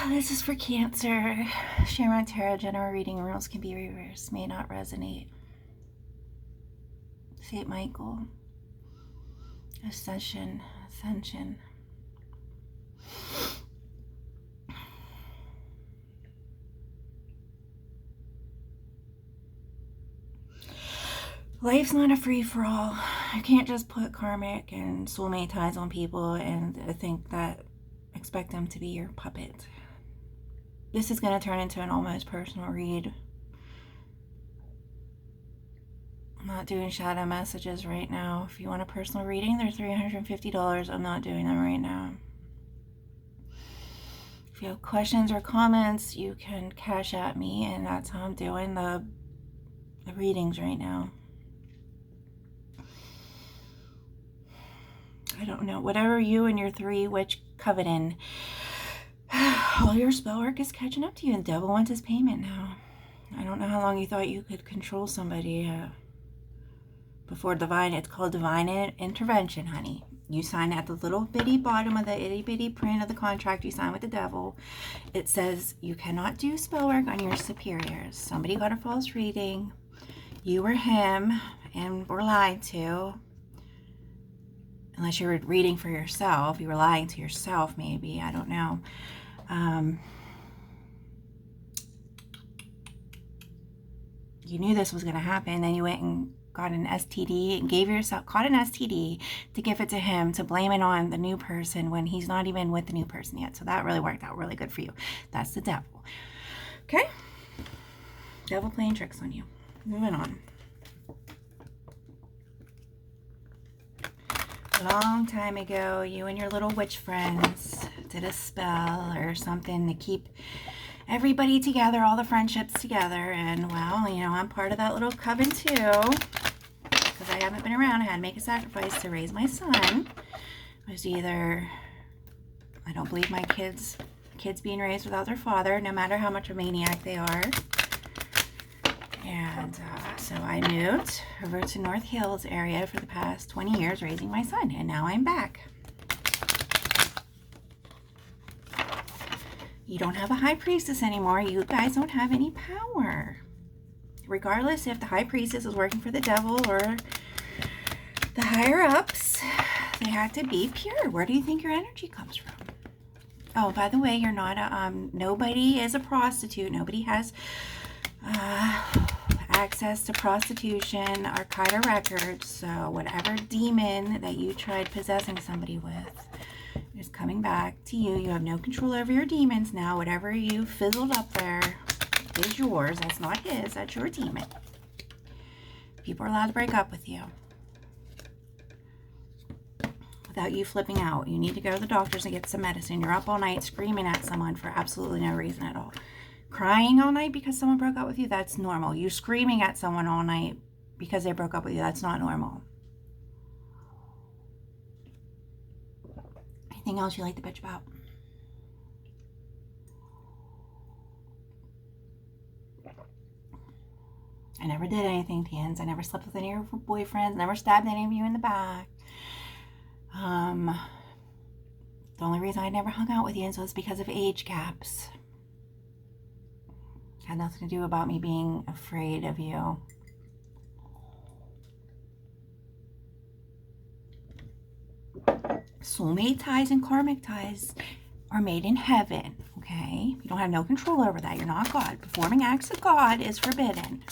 This is for Cancer. Shamrock Tarot general reading rules can be reversed, may not resonate. St. Michael. Ascension. Ascension. Life's not a free-for-all. You can't just put karmic and soulmate ties on people and think that, expect them to be your puppet. This is going to turn into an almost personal read. I'm not doing shadow messages right now. If you want a personal reading, they're $350. I'm not doing them right now. If you have questions or comments, you can cash at me, and that's how I'm doing the readings right now. I don't know. Whatever you and your three witch covenant, all your spell work is catching up to you, and the devil wants his payment now. I don't know how long you thought you could control somebody before divine. It's called divine intervention, honey. You sign at the little bitty bottom of the itty bitty print of the contract you sign with the devil. It says you cannot do spell work on your superiors. Somebody got a false reading. You or him, and were lied to. Unless you were reading for yourself. You were lying to yourself, maybe. I don't know. You knew this was going to happen, and you went and got an STD and caught an STD to give it to him, to blame it on the new person when he's not even with the new person yet. So that really worked out really good for you. That's the devil. Okay? Devil playing tricks on you. Moving on. A long time ago, you and your little witch friends did a spell or something to keep everybody together, all the friendships together. And, well, you know, I'm part of that little coven too, because I haven't been around. I had to make a sacrifice to raise my son. It was either, I don't believe my kids being raised without their father, no matter how much of a maniac they are. And so I moved over to North Hills area for the past 20 years raising my son, and now I'm back. You don't have a high priestess anymore. You guys don't have any power. Regardless if the high priestess is working for the devil or the higher ups, they have to be pure. Where do you think your energy comes from? Oh, by the way, you're not nobody is a prostitute. Nobody has access to prostitution or Carter records. So whatever demon that you tried possessing somebody with is coming back to you. You have no control over your demons now. Whatever you fizzled up there is yours. That's not his. That's your demon. People are allowed to break up with you without you flipping out. You need to go to the doctors and get some medicine. You're up all night screaming at someone for absolutely no reason at all. Crying all night because someone broke up with you, that's normal. You screaming at someone all night because they broke up with you, that's not normal. Anything else you like to bitch about? I never did anything, Tans. I never slept with any of your boyfriends, never stabbed any of you in the back. The only reason I never hung out with you was because of age gaps. Had nothing to do about me being afraid of you. Soulmate ties and karmic ties are made in heaven, okay? You don't have no control over that. You're not God. Performing acts of God is forbidden.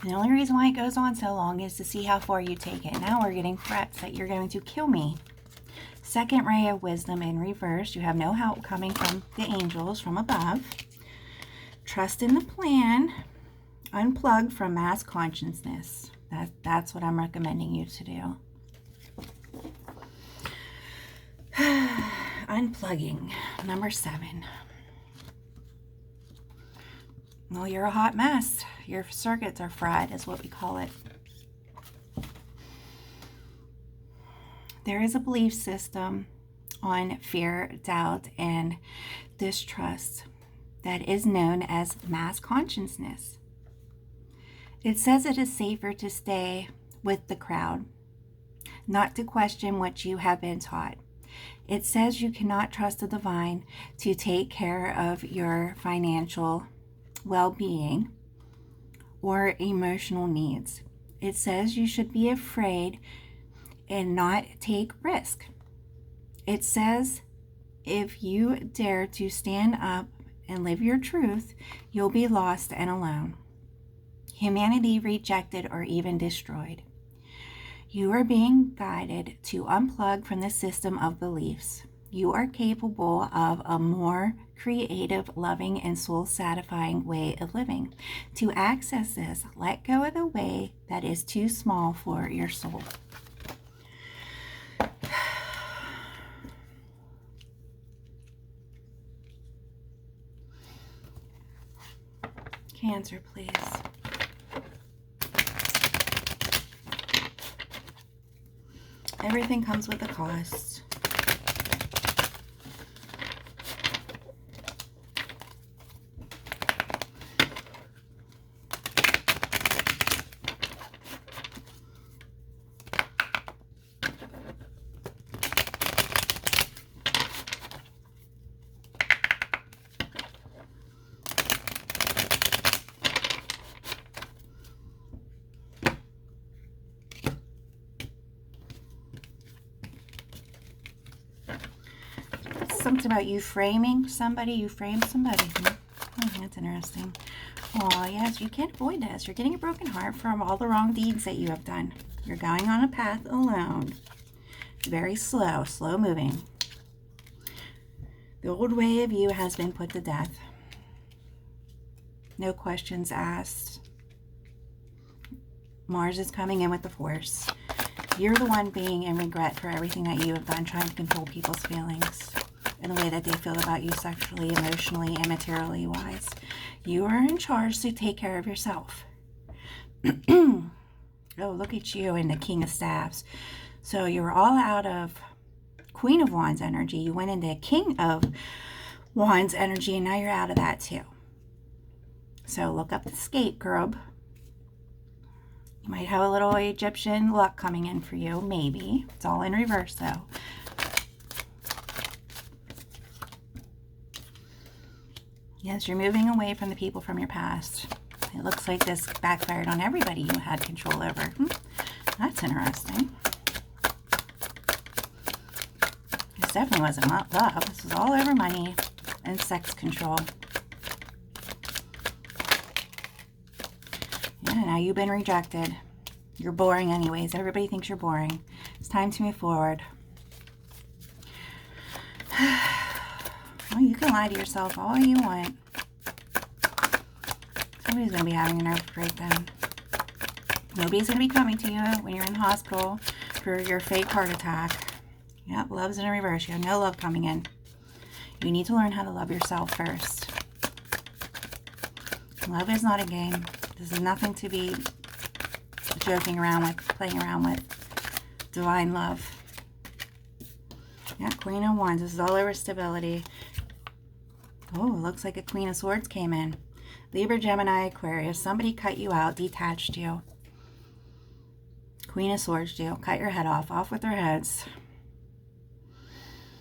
The only reason why it goes on so long is to see how far you take it. Now we're getting threats that you're going to kill me. Second ray of wisdom in reverse. You have no help coming from the angels from above. Trust in the plan. Unplug from mass consciousness. That's what I'm recommending you to do. Unplugging. Number 7. Well, you're a hot mess. Your circuits are fried, is what we call it. There is a belief system on fear, doubt, and distrust that is known as mass consciousness. It says it is safer to stay with the crowd, not to question what you have been taught. It says you cannot trust the divine to take care of your financial well-being or emotional needs. It says you should be afraid and not take risk. It says if you dare to stand up and live your truth, you'll be lost and alone. Humanity rejected or even destroyed. You are being guided to unplug from the system of beliefs. You are capable of a more creative, loving, and soul-satisfying way of living. To access this, let go of the way that is too small for your soul. Cancer, please. Everything comes with a cost. Something about you framing somebody. You framed somebody. That's interesting. Oh, yes, you can't avoid this. You're getting a broken heart from all the wrong deeds that you have done. You're going on a path alone. Very slow moving. The old way of you has been put to death. No questions asked. Mars is coming in with the force. You're the one being in regret for everything that you have done, trying to control people's feelings in the way that they feel about you sexually, emotionally, and materially wise. You are in charge to take care of yourself. Oh, look at you and the King of Staffs. So you're all out of Queen of Wands energy. You went into King of Wands energy, and now you're out of that too. So look up the scapegoat. You might have a little Egyptian luck coming in for you, maybe. It's all in reverse though. Yes, you're moving away from the people from your past. It looks like this backfired on everybody you had control over. That's interesting. This definitely wasn't love. This was all over money and sex control. Yeah, now you've been rejected. You're boring anyways. Everybody thinks you're boring. It's time to move forward. Well, you can lie to yourself all you want. Somebody's going to be having a nervous breakdown. Nobody's going to be coming to you when you're in the hospital for your fake heart attack. Yep, love's in reverse. You have no love coming in. You need to learn how to love yourself first. Love is not a game. This is nothing to be joking around with, playing around with. Divine love. Yeah, Queen of Wands. This is all over stability. Oh, looks like a Queen of Swords came in. Libra, Gemini, Aquarius. Somebody cut you out, detached you. Queen of Swords, you cut your head off with their heads.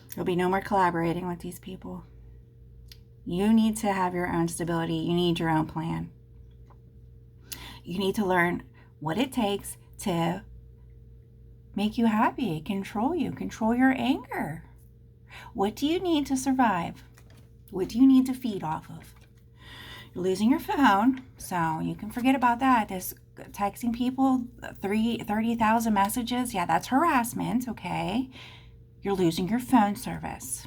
There'll be no more collaborating with these people. You need to have your own stability. You need your own plan. You need to learn what it takes to make you happy, control you, control your anger. What do you need to survive? What do you need to feed off of? You're losing your phone, so you can forget about that. This texting people 30,000 messages, yeah, that's harassment, okay? You're losing your phone service.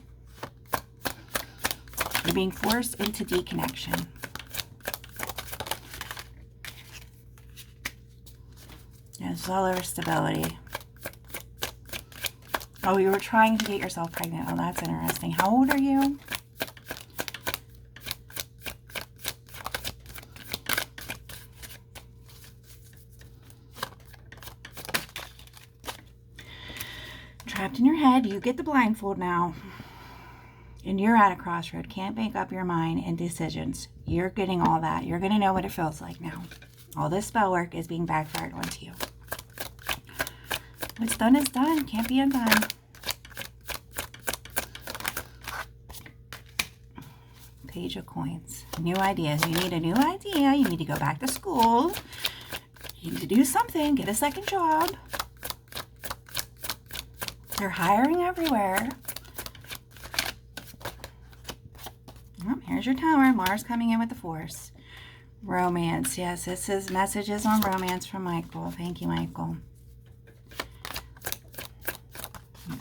You're being forced into deconnection. Yeah, this is all over stability. Oh, you were trying to get yourself pregnant. Oh, that's interesting. How old are you? Trapped in your head. You get the blindfold now. And you're at a crossroad. Can't make up your mind and decisions. You're getting all that. You're going to know what it feels like now. All this spell work is being backfired onto you. What's done is done. Can't be undone. Page of Coins. New ideas. You need a new idea. You need to go back to school. You need to do something. Get a second job. They're hiring everywhere. Oh, here's your Tower. Mars coming in with the Force. Romance. Yes, this is messages on romance from Michael. Thank you, Michael.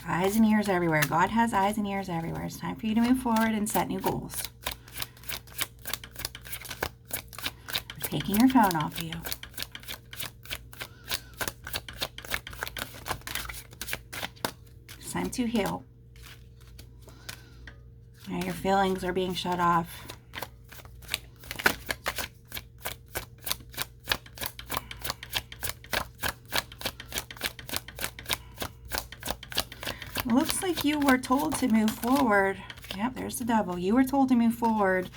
Eyes and ears everywhere. God has eyes and ears everywhere. It's time for you to move forward and set new goals. Taking your phone off of you. It's time to heal. Now your feelings are being shut off. It looks like you were told to move forward. Yep, there's the Devil. You were told to move forward,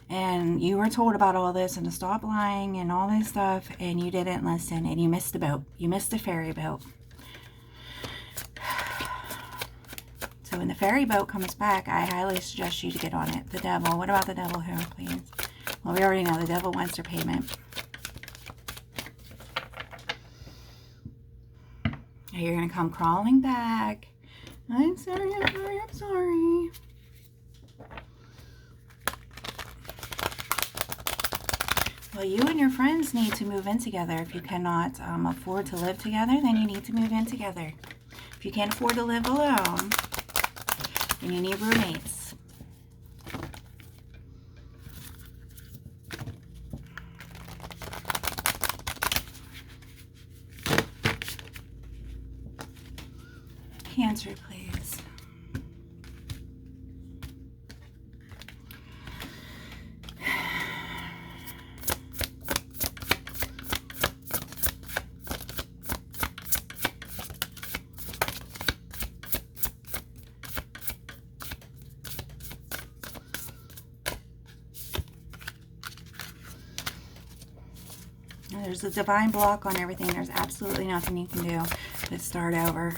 and you were told about all this and to stop lying and all this stuff, and you didn't listen, and you missed the boat. You missed the ferry boat. So when the ferry boat comes back, I highly suggest you to get on it. The Devil. What about the Devil here, please? Well, we already know the Devil wants their payment. You're going to come crawling back. I'm sorry, I'm sorry, I'm sorry. Well, you and your friends need to move in together. If you cannot afford to live together, then you need to move in together. If you can't afford to live alone, then you need roommates. Cancer, please. There's a divine block on everything. There's absolutely nothing you can do but start over.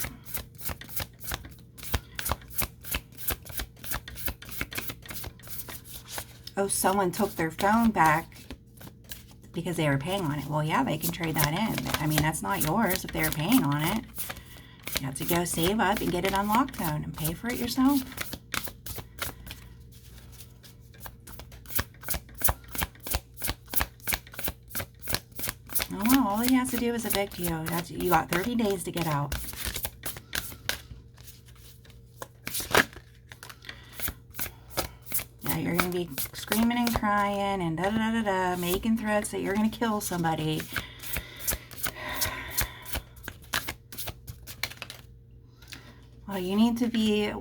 Oh, someone took their phone back because they were paying on it. Well, yeah, they can trade that in. I mean, that's not yours if they were paying on it. You have to go save up and get it on lockdown and pay for it yourself. Oh, well, all he has to do is evict you. You got 30 days to get out. Yeah, you're going to be screaming and crying and da-da-da-da-da, making threats that you're going to kill somebody. Well, you need to be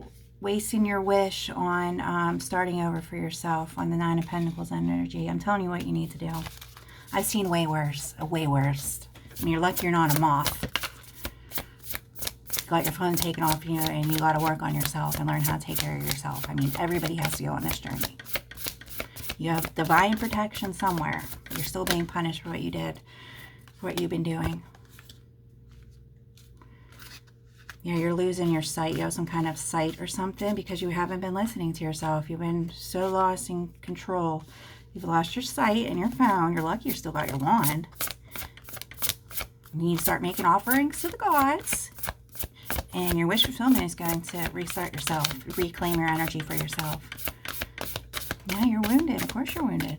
wasting your wish on starting over for yourself on the Nine of Pentacles energy. I'm telling you what you need to do. I've seen way worse, way worse. I mean, you're lucky you're not a moth. You got your phone taken off you, and you got to work on yourself and learn how to take care of yourself. I mean, everybody has to go on this journey. You have divine protection somewhere. But you're still being punished for what you did, for what you've been doing. You know, you're losing your sight. You have some kind of sight or something because you haven't been listening to yourself. You've been so lost in control. You've lost your sight and your phone. You're lucky you still got your wand. You need to start making offerings to the gods. And your wish fulfillment is going to restart yourself. Reclaim your energy for yourself. Yeah, you're wounded. Of course you're wounded.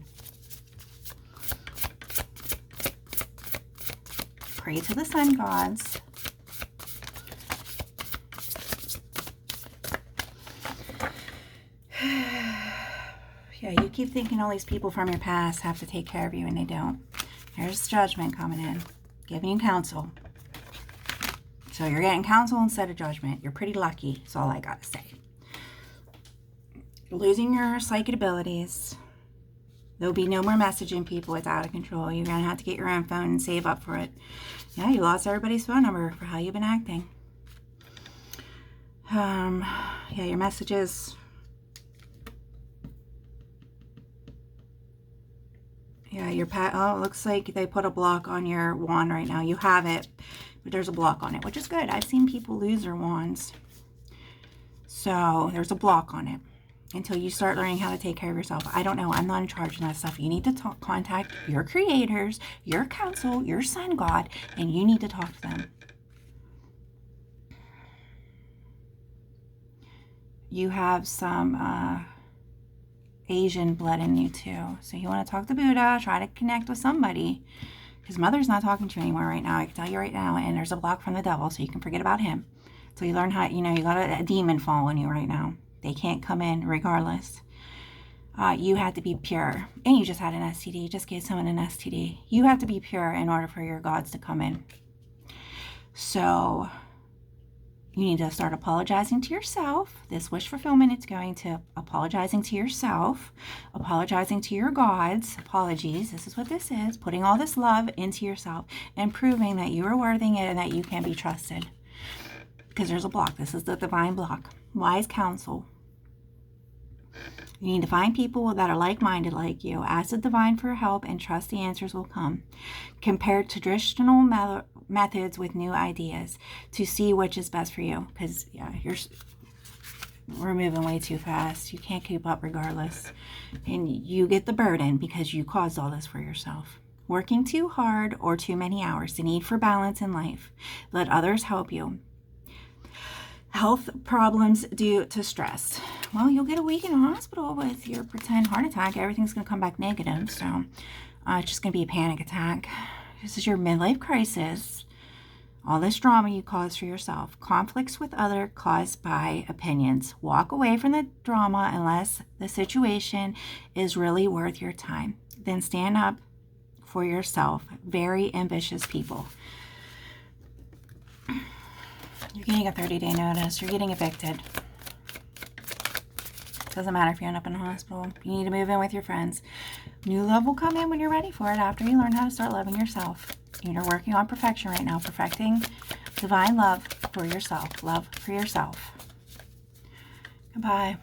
Pray to the sun gods. Yeah, you keep thinking all these people from your past have to take care of you, and they don't. There's judgment coming in, giving you counsel. So you're getting counsel instead of judgment. You're pretty lucky, that's all I got to say. You're losing your psychic abilities. There'll be no more messaging people. It's out of control. You're going to have to get your own phone and save up for it. Yeah, you lost everybody's phone number for how you've been acting. Yeah, your messages... Yeah, oh, it looks like they put a block on your wand right now. You have it, but there's a block on it, which is good. I've seen people lose their wands. So there's a block on it until you start learning how to take care of yourself. I don't know. I'm not in charge of that stuff. You need to contact your creators, your council, your sun god, and you need to talk to them. You have some Asian blood in you too. So you want to talk to Buddha, try to connect with somebody. Because Mother's not talking to you anymore right now. I can tell you right now. And there's a block from the devil, so you can forget about him. So you learn how, you got a demon following you right now. They can't come in regardless. You had to be pure. And you just had an STD. You just gave someone an STD. You have to be pure in order for your gods to come in. So you need to start apologizing to yourself. This wish fulfillment, it's going to apologizing to yourself, apologizing to your gods. Apologies. This is what this is. Putting all this love into yourself and proving that you are worthy and that you can be trusted. Because there's a block. This is the divine block. Wise counsel. You need to find people that are like-minded like you. Ask the divine for help and trust the answers will come. Compare traditional methods with new ideas to see which is best for you. Because, yeah, we're moving way too fast. You can't keep up regardless. And you get the burden because you caused all this for yourself. Working too hard or too many hours. The need for balance in life. Let others help you. Health problems due to stress. Well, you'll get a week in the hospital with your pretend heart attack. Everything's going to come back negative. So it's just going to be a panic attack. This is your midlife crisis. All this drama you cause for yourself. Conflicts with others caused by opinions. Walk away from the drama unless the situation is really worth your time. Then stand up for yourself. Very ambitious people. You're getting a 30-day notice. You're getting evicted. Doesn't matter if you end up in the hospital. You need to move in with your friends. New love will come in when you're ready for it after you learn how to start loving yourself. You're working on perfection right now. Perfecting divine love for yourself. Love for yourself. Goodbye.